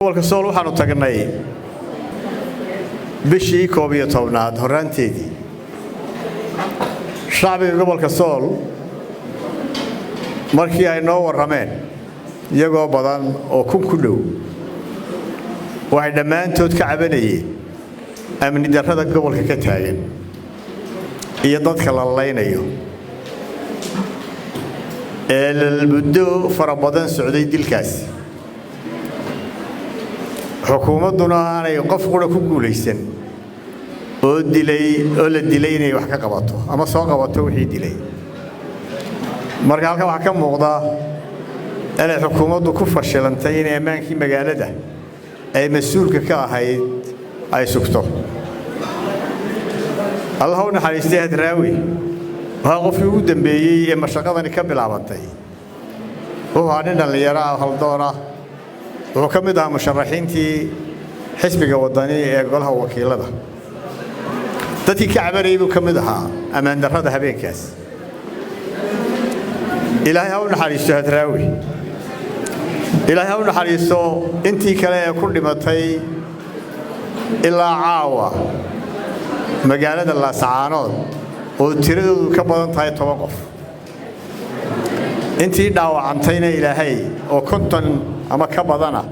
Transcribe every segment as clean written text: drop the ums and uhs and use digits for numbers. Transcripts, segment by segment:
gobolka Sool waxaanu tagnay bishii 11aad horaanteedii shacbiga gobolka Sool markii ay noo warameen iyagoo badan oo ku dhow waxay dhamaantood ka cabanayeen amni darrada gobolka ka taagan iyo dadka la leynayo muddo fara badan socday dilkaas xukuumaduna aanay qof qura ku guuleysan oo la dilay inay wax ka qabato ama soo qabato wixii dilay marka halka waxa ka muuqda inay xukuumaddu ku fashilantay in amaankii magaalada ay mas'uulka ka ahayd ay sugto Allah u naxariistay Hadraawi waxa qofkii ugu dambeeyay ee mashaqadani ka bilaabantay oo nin dhalinyaro ah haldoona wuxuu ka mid ahaa musharaxiintii xisbiga wadani ee golaha wakiilada dadkii ka cabanayay buu ka mid ahaa amaan darrada habeenkaas ilaahay ha u naxariisto Hadraawi ilaahay ha u naxariisto intii kale ee ku dhimatay ilaa caawa magaalada Laascaanood oo tiradoodu ka badan tahay 10 qof intii dhaawacantayna ilaahay oo konton ama ka badana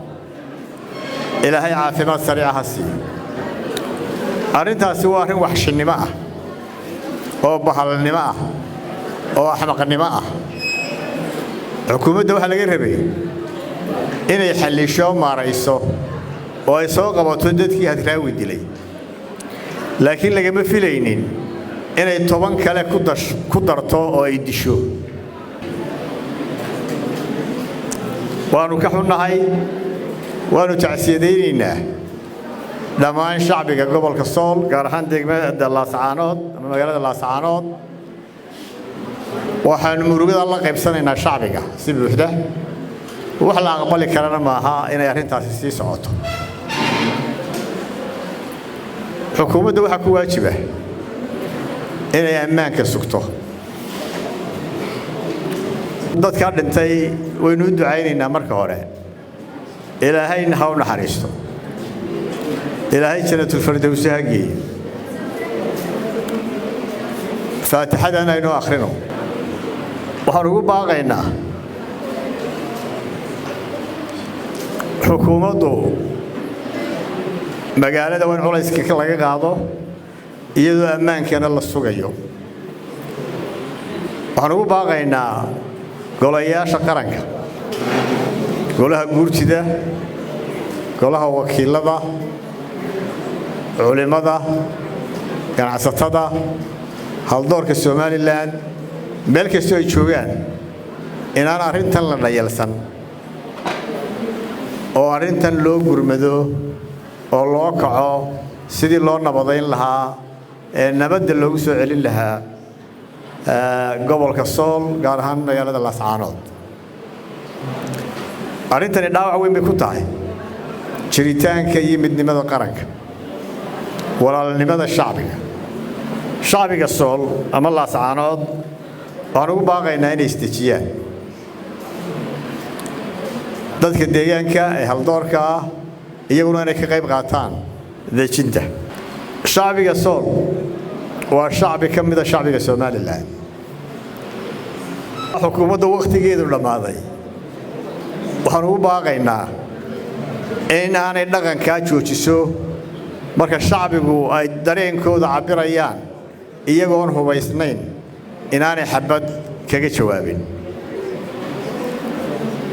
ilaahay caafimaad sariic ah si arintaasi waa arin waxshinimo ah oo bahalnimo ah oo axmaqnimo ah xukuumadda waxa laga rabay inay xallisho maarayso oo ay soo qabato dadkii Hadraawi dilay laakiin lagama filaynin inay 10 kale ku darto oo ay disho waanu ka xunnahay waanu tacsiyadeynaa dhammaan shacbiga gobolka Sool gaar ahaan degmada Laascaanood ama magaalada Laascaanood waxaanu murugada la qaybsanaynaa shacbiga si buuxda wax la aqbali karana maaha inay arintaasi sii socoto xukuumadda waxa ku waajiba inay ammaanka sugto dadka dhintay waynu ducaynaynaa marka hore ilaahayna ha u naxariisto ilaahay jannatul firdaws ha geeyo faatixadana aynu akhrino waxaan ugu baaqaynaa xukuumaddu magaalada weyn culayska laga qaado iyadoo ammaankana la sugayo waxaan ugu baaqaynaa golayaasha qaranka golaha guurtida golaha wakiilada culimada ganacsatada haldoorka Soomaaliland meel kasta ay joogaan inaan arintan la dhayalsan oo arintan loo gurmado oo loo kaco sidii loo nabadeyn lahaa ee nabadda loogu soo celin lahaa gobolka Sool gaar ahaan magaalada Laascaanood arintani dhaawac weyn bay ku tahay jiritaanka iyo midnimada qaranka walaalnimada shacbiga Sool ama Laascaanood waxaan ugu baaqaynaa inay isdejiyaan dadka deegaanka ee haldoorka ah iyaguna inay ka qayb qaataan dejinta shacbiga Sool waa shacbi ka mid ah shacbiga Soomaaliland xukuumadda waqtigeedu dhamaaday waxaan ugu baaqaynaa in aanay dhaqanka joojiso marka shacbigu ay dareenkooda cabirayaan iyagoon hubaysnayn inaanay xabad kaga jawaabin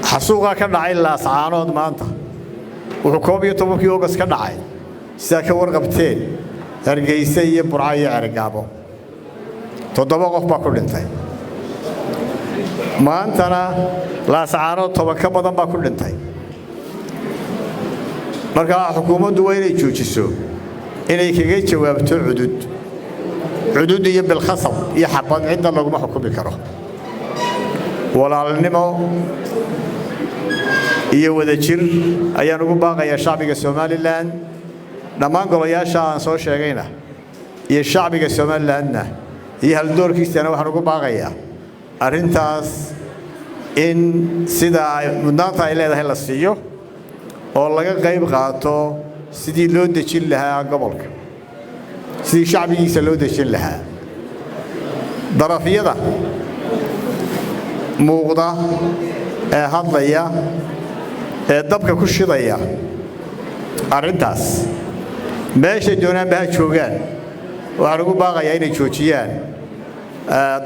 xasuuqa ka dhacay Laascaanood maanta wuxuu 11 August ka dhacay sida ka warqabteen Hargeysa iyo Burco iyo Cergaabo 7 qof baa ku dhintay maantana Laascaanood 10 ka badan baa ku dhintay marka xukuumaddu waa inay joojiso inay kaga jawaabto cudud iyo bil khasab iyo xabad cidda lagu xukumi karo walaalnimo iyo wadajir ayaan ugu baaqayaa shacbiga Soomaaliland dhammaan golayaasha aan soo sheegayna iyo shacbiga Soomaalilandna iyo haldoorkiisana waxaan ugu baaqayaa arintaas in sida mudnaanta ay leedahay la siiyo oo laga qayb qaato sidii loo dejin lahaa gobolka sidii shacbigiisa loo dejin lahaa darafyada muuqda ee hadlaya ee dabka ku shidaya arrintaas meesha doonaan baa joogaan waxaan ugu baaqayaa inay joojiyaan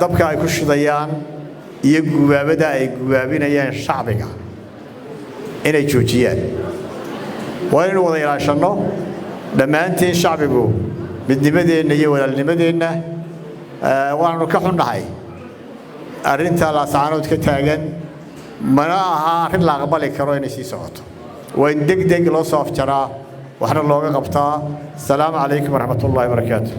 dabka ay ku shidayaan iyo gubaabada ay gubaabinayaan shacbiga inay joojiyaan waa inaynu wada ilaashanno dhammaantiin shacbigu midnimadeenna iyo walaalnimadeenna waanu ka xunnahay arrinta laascaanood ka taagan mana aha arrin la aqbali karo inay sii socoto waa in degdeg loo soo afjaraa waxna looga qabtaa asalaamu calaykum waraxmatullaahi wabarakaatu